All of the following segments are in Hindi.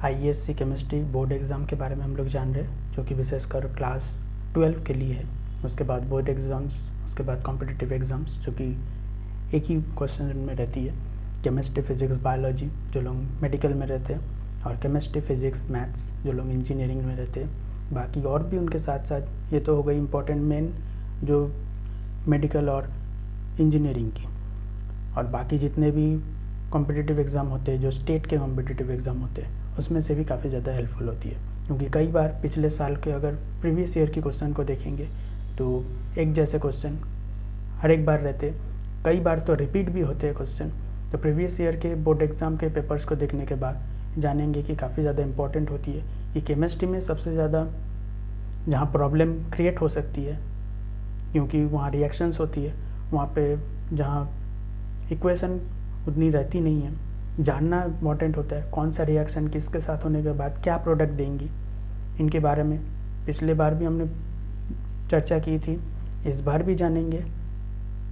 आईएससी केमिस्ट्री बोर्ड एग्ज़ाम के बारे में हम लोग जान रहे हैं, जो कि विशेषकर क्लास 12 के लिए है। उसके बाद बोर्ड एग्ज़ाम्स, उसके बाद कॉम्पिटिटिव एग्ज़ाम्स, जो कि एक ही क्वेश्चन में रहती है। केमिस्ट्री, फिजिक्स, बायोलॉजी जो लोग मेडिकल में रहते हैं, और केमिस्ट्री, फिजिक्स, मैथ्स जो लोग इंजीनियरिंग में रहते हैं। बाकी और भी उनके साथ साथ ये तो हो गई इम्पोर्टेंट मेन जो मेडिकल और इंजीनियरिंग की, और बाकी जितने भी कॉम्पिटिटिव एग्ज़ाम होते हैं, जो स्टेट के कॉम्पिटिटिव एग्ज़ाम होते हैं, उसमें से भी काफ़ी ज़्यादा हेल्पफुल होती है। क्योंकि कई बार पिछले साल के अगर प्रीवियस ईयर की क्वेश्चन को देखेंगे तो एक जैसे क्वेश्चन हर एक बार रहते, कई बार तो रिपीट भी होते हैं क्वेश्चन। तो प्रीवियस ईयर के बोर्ड एग्ज़ाम के पेपर्स को देखने के बाद जानेंगे कि काफ़ी ज़्यादा इंपॉर्टेंट होती है। ये केमिस्ट्री में सबसे ज़्यादा जहाँ प्रॉब्लम क्रिएट हो सकती है, क्योंकि वहाँ रिएक्शंस होती है, वहाँ पे जहाँ इक्वेशन उतनी रहती नहीं है, जानना इम्पॉर्टेंट होता है कौन सा रिएक्शन किसके साथ होने के बाद क्या प्रोडक्ट देंगी। इनके बारे में पिछले बार भी हमने चर्चा की थी, इस बार भी जानेंगे।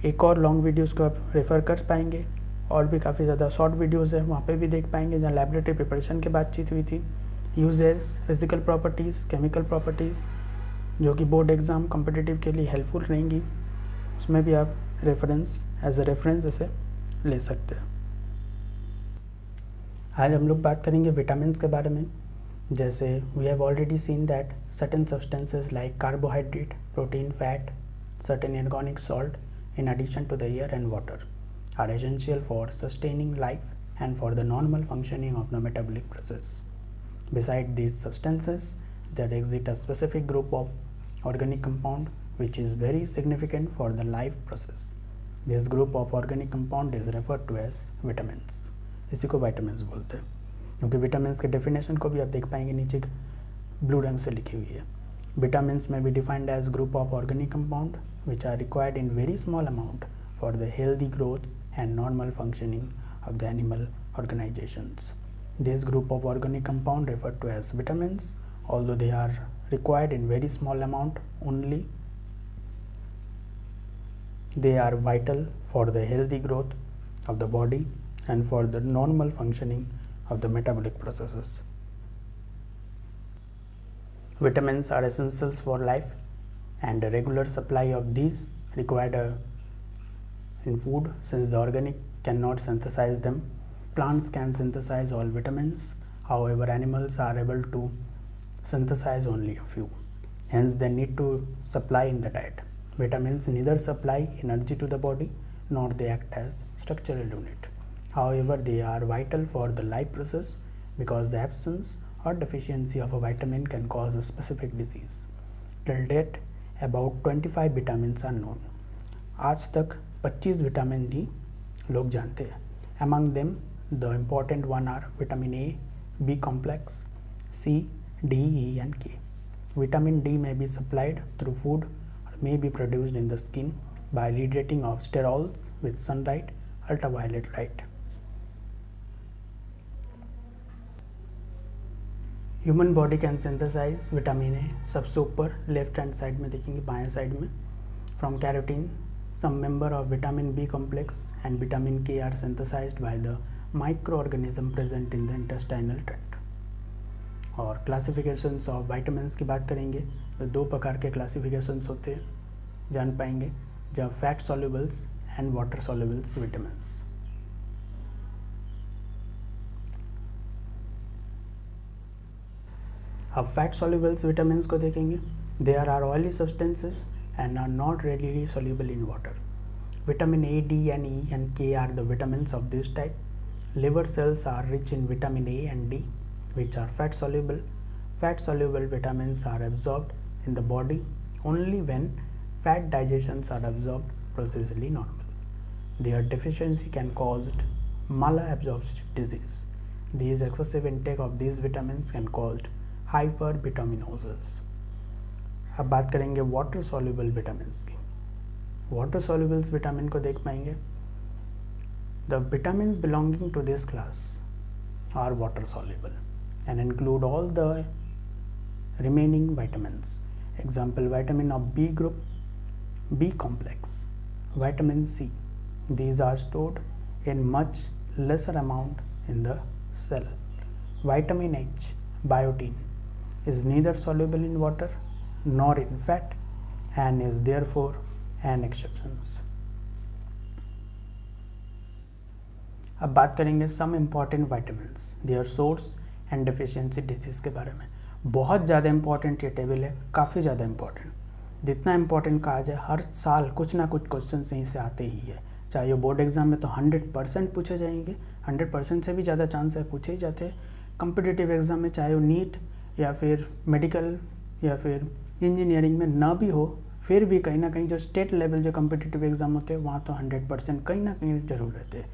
एक और लॉन्ग वीडियोस को आप रेफ़र कर पाएंगे, और भी काफ़ी ज़्यादा शॉर्ट वीडियोस है, वहाँ पे भी देख पाएंगे जहाँ लैबोरेटरी प्रिपरेशन की बातचीत हुई थी। Uses, physical properties, chemical properties, जो कि बोर्ड एग्ज़ाम कॉम्पिटिटिव के लिए हेल्पफुल रहेंगी, उसमें भी आप रेफरेंस एज ए रेफरेंस इसे ले सकते हैं। आज हम लोग बात करेंगे विटामिन्स के बारे में। जैसे we have already seen that certain substances like carbohydrate, protein, fat, certain inorganic salt in addition to the air and water are essential for sustaining life and for the normal functioning of the metabolic process. Besides these substances, there exists a specific group of organic compound which is very significant for the life process. This group of organic compound is referred to as vitamins. इसी को vitamins बोलते हैं, क्योंकि vitamins के definition को भी आप देख पाएंगे नीचे ब्लू रंग से लिखी हुई है। Vitamins may be defined as group of organic compound which are required in very small amount for the healthy growth and normal functioning of the animal organizations. This group of organic compound referred to as vitamins, although they are required in very small amount only, they are vital for the healthy growth of the body and for the normal functioning of the metabolic processes. Vitamins are essentials for life, and a regular supply of these required in food. Since the organic cannot synthesize them, plants can synthesize all vitamins. However, animals are able to synthesize only a few. Hence, they need to supply in the diet. Vitamins neither supply energy to the body nor they act as structural unit. However, they are vital for the life process because the absence or deficiency of a vitamin can cause a specific disease. Till date, about 25 vitamins are known. आज तक 25 विटामिन ही लोग जानते हैं. Among them, the important one are vitamin A, B complex, C, D, E and K. Vitamin D may be supplied through food or may be produced in the skin by irradiating of sterols with sunlight, ultraviolet light. Human body can synthesise vitamin A, सबसे ऊपर लेफ्ट हैंड साइड में देखेंगे, बाएं साइड में, from carotene. Some member of vitamin B complex and vitamin K are synthesized by the microorganism present in the intestinal tract. और क्लासिफिकेशंस ऑफ विटामिन्स की बात करेंगे तो दो प्रकार के क्लासिफिकेशंस होते हैं, जान पाएंगे, जब fat solubles and water solubles vitamins. अब फैट सॉल्युबल्स विटामिन्स को देखेंगे. There are oily substances and are not readily soluble in water. Vitamin A, D and E and K are the vitamins of this type. Liver cells are rich in vitamin A and D, which are fat soluble. Fat soluble vitamins are absorbed in the body only when fat digestions are absorbed processally normal. Their deficiency can cause malabsorption disease. These excessive intake of these vitamins can cause hypervitaminosis. अब बात करेंगे वाटर सॉल्युबल विटामिन्स की. वाटर सॉल्युबल्स विटामिन को देख पाएंगे. The vitamins belonging to this class are water soluble and include all the remaining vitamins. Example, vitamin of B group, B complex, vitamin C. These are stored in much lesser amount in the cell. vitamin H, biotin, is neither soluble in water nor in fat and is therefore an exception. अब बात करेंगे some important vitamins, their source and deficiency diseases के बारे में। बहुत ज़्यादा इम्पॉर्टेंट ये टेबल है, काफ़ी ज़्यादा इम्पॉर्टेंट, जितना इम्पॉर्टेंट कहा जाए, हर साल कुछ ना कुछ क्वेश्चन यहीं से आते ही है। चाहे वो बोर्ड एग्जाम में तो 100% पूछे जाएंगे, 100% से भी ज़्यादा चांस है पूछे ही जाते हैं। कॉम्पिटिटिव एग्ज़ाम में चाहे वो नीट या फिर मेडिकल या फिर इंजीनियरिंग में ना भी हो, फिर भी कहीं ना कहीं जो स्टेट लेवल जो कॉम्पिटिटिव एग्ज़ाम होते हैं वहाँ तो 100% कहीं ना कहीं ज़रूर रहते हैं।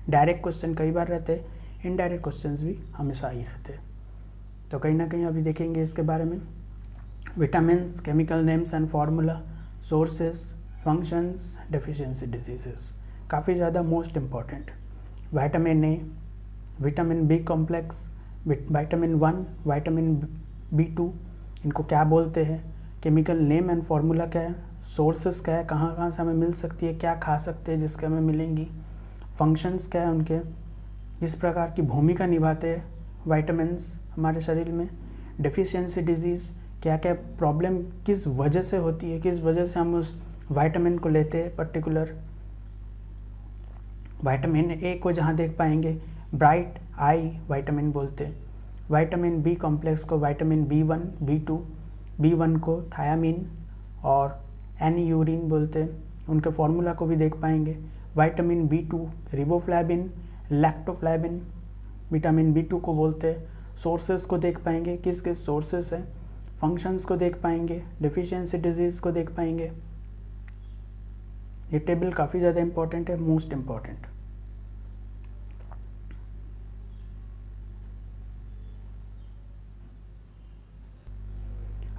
डायरेक्ट क्वेश्चन कई बार रहते हैं, इनडायरेक्ट क्वेश्चंस भी हमेशा ही रहते हैं। तो कहीं ना कहीं अभी देखेंगे इसके बारे में। Vitamins, chemical names and formula, sources, functions, deficiency diseases, काफ़ी ज़्यादा most important. Vitamin A, vitamin B complex, vitamin 1, vitamin B2, इनको क्या बोलते हैं, केमिकल नेम एंड फार्मूला क्या है, सोर्सेस क्या है, कहाँ कहाँ से हमें मिल सकती है, क्या खा सकते हैं जिसके हमें मिलेंगी, फंक्शंस क्या है उनके, किस प्रकार की भूमिका निभाते हैं विटामिन्स हमारे शरीर में, डेफिशिएंसी डिजीज़, क्या क्या प्रॉब्लम किस वजह से होती है, किस वजह से हम उस विटामिन को लेते हैं पर्टिकुलर। विटामिन ए को जहाँ देख पाएंगे ब्राइट आई विटामिन बोलते हैं, विटामिन बी कॉम्प्लेक्स को विटामिन B1, B2, B1 को थायामीन और एनियूरिन बोलते हैं, उनके फॉर्मूला को भी देख पाएंगे। विटामिन B2 रिबोफ्लैविन, लैक्टोफ्लैविन, विटामिन B2 को बोलते हैं। सोर्सेस को देख पाएंगे, किस किस सोर्सेस हैं, फंक्शंस को देख पाएंगे, डेफिशिएंसी डिजीज़ को देख पाएंगे। ये टेबल काफ़ी ज़्यादा इंपॉर्टेंट है, मोस्ट इम्पॉर्टेंट।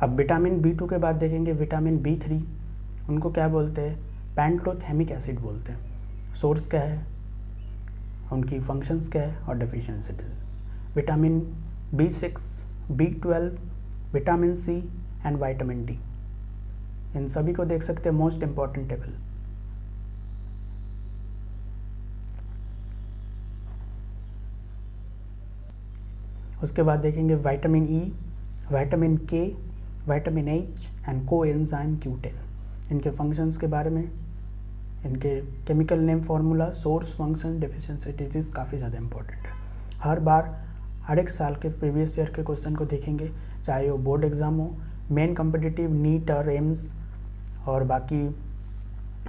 अब विटामिन B2 के बाद देखेंगे विटामिन B3, उनको क्या बोलते हैं, पैंटोथेमिक एसिड बोलते हैं। सोर्स क्या है, उनकी फंक्शंस क्या है और deficiency disease. Vitamin B6, B12, vitamin C and vitamin D, इन सभी को देख सकते हैं, मोस्ट इम्पॉर्टेंट टेबल। उसके बाद देखेंगे vitamin E, vitamin K, vitamin H and coenzyme Q10, इनके फंक्शंस के बारे में, इनके chemical name formula, source, function, deficiency disease काफ़ी ज़्यादा इंपॉर्टेंट है। हर बार हर एक साल के प्रीवियस ईयर के क्वेश्चन को देखेंगे, चाहे वो बोर्ड एग्ज़ाम हो, मेन कॉम्पिटिटिव, नीट और एम्स और बाकी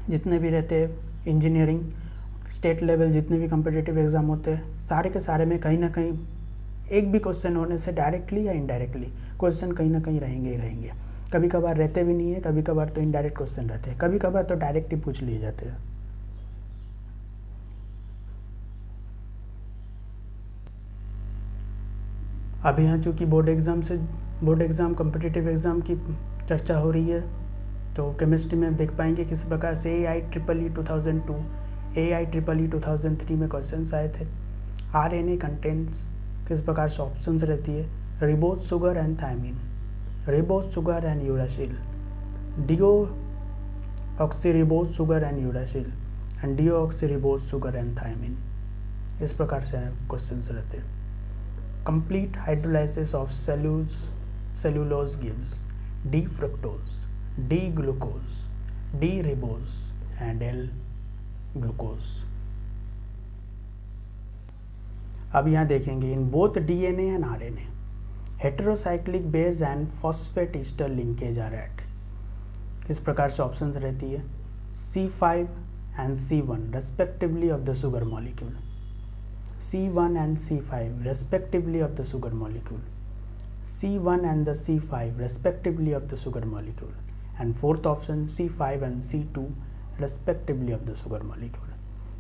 जितने भी रहते हैं, इंजीनियरिंग, स्टेट लेवल जितने भी कॉम्पिटिटिव एग्ज़ाम होते हैं, सारे के सारे में कहीं ना कहीं एक भी क्वेश्चन होने से डायरेक्टली या इनडायरेक्टली क्वेश्चन कहीं ना कहीं रहेंगे ही रहेंगे। कभी कभार रहते भी नहीं है, कभी कभार तो इनडायरेक्ट क्वेश्चन रहते हैं, कभी कभार तो डायरेक्ट ही पूछ लिए जाते हैं। अभी यहाँ चूँकि बोर्ड एग्ज़ाम कॉम्पिटिटिव एग्ज़ाम की चर्चा हो रही है, तो केमिस्ट्री में देख पाएंगे किस प्रकार से AIEEE 2002, AIEEE 2003 में क्वेश्चन आए थे। RNA कंटेंट्स किस प्रकार से ऑप्शंस रहती है, ribose sugar and thymine, ribose sugar and uracil, deoxyribose sugar and uracil and deoxyribose sugar and thymine, इस प्रकार से क्वेश्चंस रहते हैं। Complete hydrolysis of cellulose gives D fructose, D glucose, D ribose and L glucose. अब यहाँ देखेंगे in both DNA and RNA heterocyclic base and phosphate ester linkage are at, किस प्रकार से ऑप्शंस रहती है, C5 and C1 respectively of the sugar molecule, C1 and C5 respectively of the sugar molecule, C1 and the C5 respectively of the sugar molecule, and fourth option C5 and C2 respectively of the sugar molecule,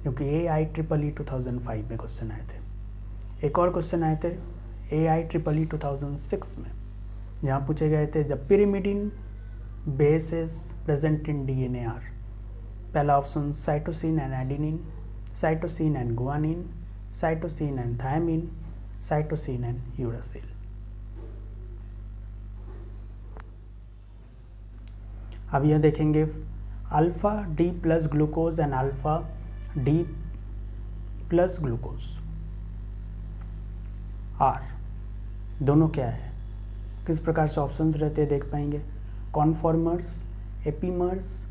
क्योंकि AIEEE 2005 में क्वेश्चन आए थे। एक और क्वेश्चन आए थे AIEEE 2006 में, जहाँ पूछे गए थे जब pyrimidine bases present in DNA are, पहला option cytosine and adenine, cytosine and guanine, cytosine and thymine, cytosine and uracil. अब यह देखेंगे alpha D plus glucose and alpha D plus glucose are दोनों क्या है, किस प्रकार से ऑप्शंस रहते हैं देख पाएंगे, कॉन्फॉर्मर्स, एपीमर्स,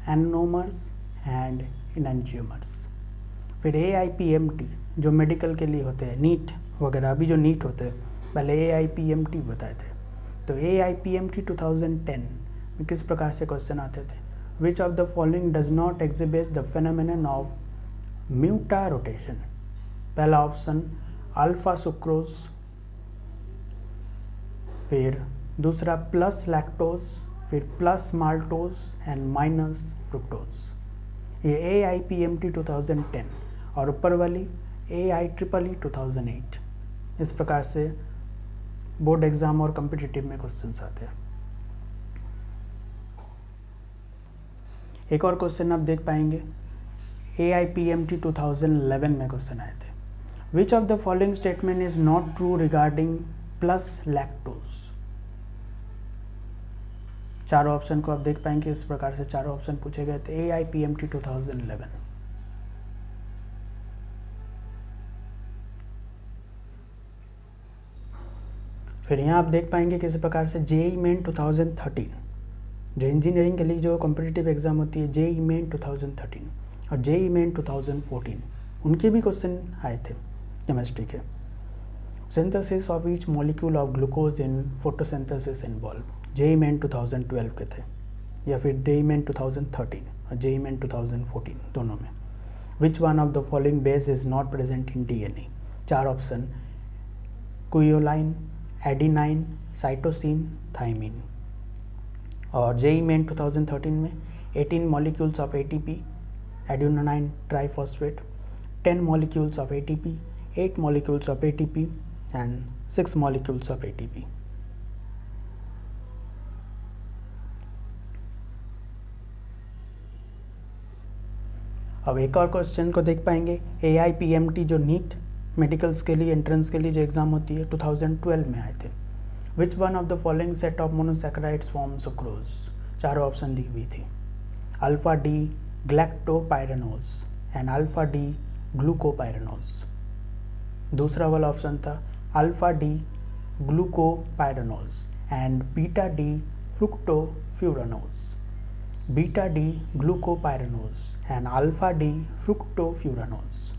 एनोमर्स एंड इनएंजियोमर्स। फिर AIPMT जो मेडिकल के लिए होते हैं, नीट वगैरह, अभी जो नीट होते हैं, पहले AIPMT बताए थे। तो AIPMT 2010 में किस प्रकार से क्वेश्चन आते थे, which of the following does not exhibit the phenomenon of mutarotation. पहला ऑप्शन अल्फा सुक्रोज, फिर दूसरा प्लस लैक्टोज, फिर plus maltose and minus fructose. ये AIPMT 2010 और ऊपर वाली AIEEE 2008। इस प्रकार से बोर्ड एग्जाम और कॉम्पिटिटिव में क्वेश्चंस आते हैं। एक और क्वेश्चन आप देख पाएंगे, AIPMT 2011 में क्वेश्चन आए थे, which of the following statement is not true regarding plus lactose. चारों ऑप्शन को आप देख पाएंगे, इस प्रकार से चारों ऑप्शन पूछे गए थे AIPMT 2011। फिर यहाँ आप देख पाएंगे किस प्रकार से JEE Main 2013, जो इंजीनियरिंग के लिए जो कॉम्पिटिटिव एग्जाम होती है, JEE Main 2013 और JEE Main 2014, उनके भी क्वेश्चन आए थे केमिस्ट्री के। Synthesis of each molecule of glucose in photosynthesis involve, JEE Main 2012 के थे, या फिर JEE Main 2013 और JEE Main 2014 दोनों में। Which one of the following base is not present in DNA। चार option, quinoline, adenine, cytosine, thymine. और JEE Main 2013 में 18 molecules of ATP, adenine triphosphate, 10 molecules of ATP, 8 molecules of ATP and 6 molecules of ATP। अब एक और क्वेश्चन को देख पाएंगे, AIPMT जो नीट मेडिकल्स के लिए एंट्रेंस के लिए जो एग्जाम होती है 2012 में आए थे। Which one of the following set of monosaccharides form sucrose. चारों ऑप्शन दी हुई थी, alpha D galactopyranose and alpha D glucopyranose. दूसरा वाला ऑप्शन था alpha D glucopyranose and beta D fructofuranose, beta D glucopyranose and alpha D fructofuranose,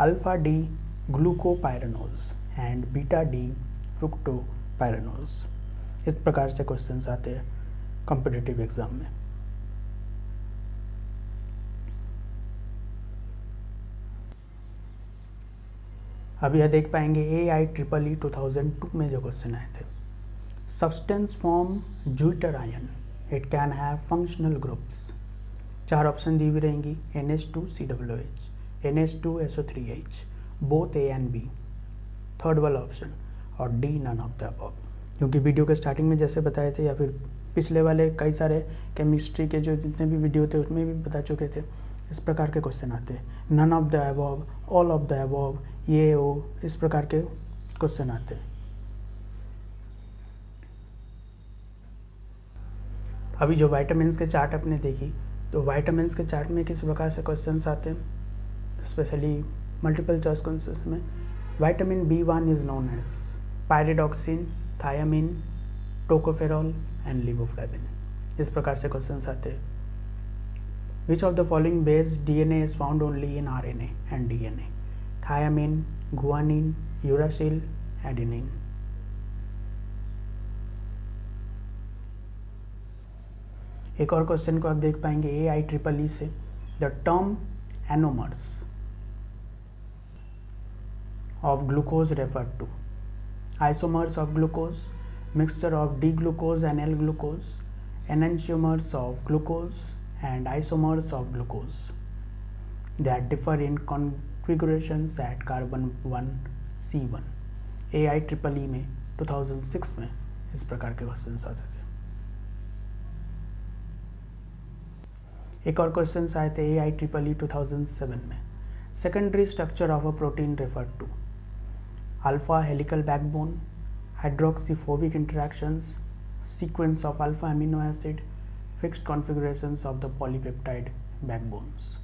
alpha D glucopyranose and beta D fructopyranose. इस प्रकार से क्वेश्चंस आते हैं कॉम्पिटिटिव एग्जाम में। अभी यह देख पाएंगे AIEEE 2002 में जो क्वेश्चन आए थे, substance form zwitter ion, it can have functional groups. चार ऑप्शन दी हुई रहेंगी, NH2COOH, NH2SO3H, both A and B, third वाला ऑप्शन, और D none of the above. क्योंकि वीडियो के स्टार्टिंग में जैसे बताए थे, या फिर पिछले वाले कई सारे केमिस्ट्री के जो जितने भी वीडियो थे उसमें भी बता चुके थे, इस प्रकार के क्वेश्चन आते हैं, none of the above, all of the above, ये ओ, इस प्रकार के क्वेश्चन आते हैं। अभी जो वाइटामिन्स के चार्ट आपने देखी, तो वाइटामिन्स के चार्ट में किस प्रकार से क्वेश्चंस आते हैं, स्पेशली मल्टीपल चॉइस क्वेश्चंस में। Vitamin B1 is known as pyridoxine, thiamine, tocopherol and riboflavin. इस प्रकार से क्वेश्चंस आते हैं। Which of the following base DNA is found only in RNA and DNA, thiamine, guanine, uracil, adenine. एक और क्वेश्चन को आप देख पाएंगे AIEEE से, the term anomers of glucose referred to, isomers of glucose, mixture of D-glucose and L-glucose, enantiomers of glucose and isomers of glucose that differ in configurations at carbon 1 C1। AIEEE में 2006 में इस प्रकार के क्वेश्चन आते थे। एक और क्वेश्चन आए थे AIEEE 2007 में, secondary structure of a protein referred to, alpha helical backbone, hydroxyphobic interactions, sequence of alpha amino acid, fixed configurations of the polypeptide backbones।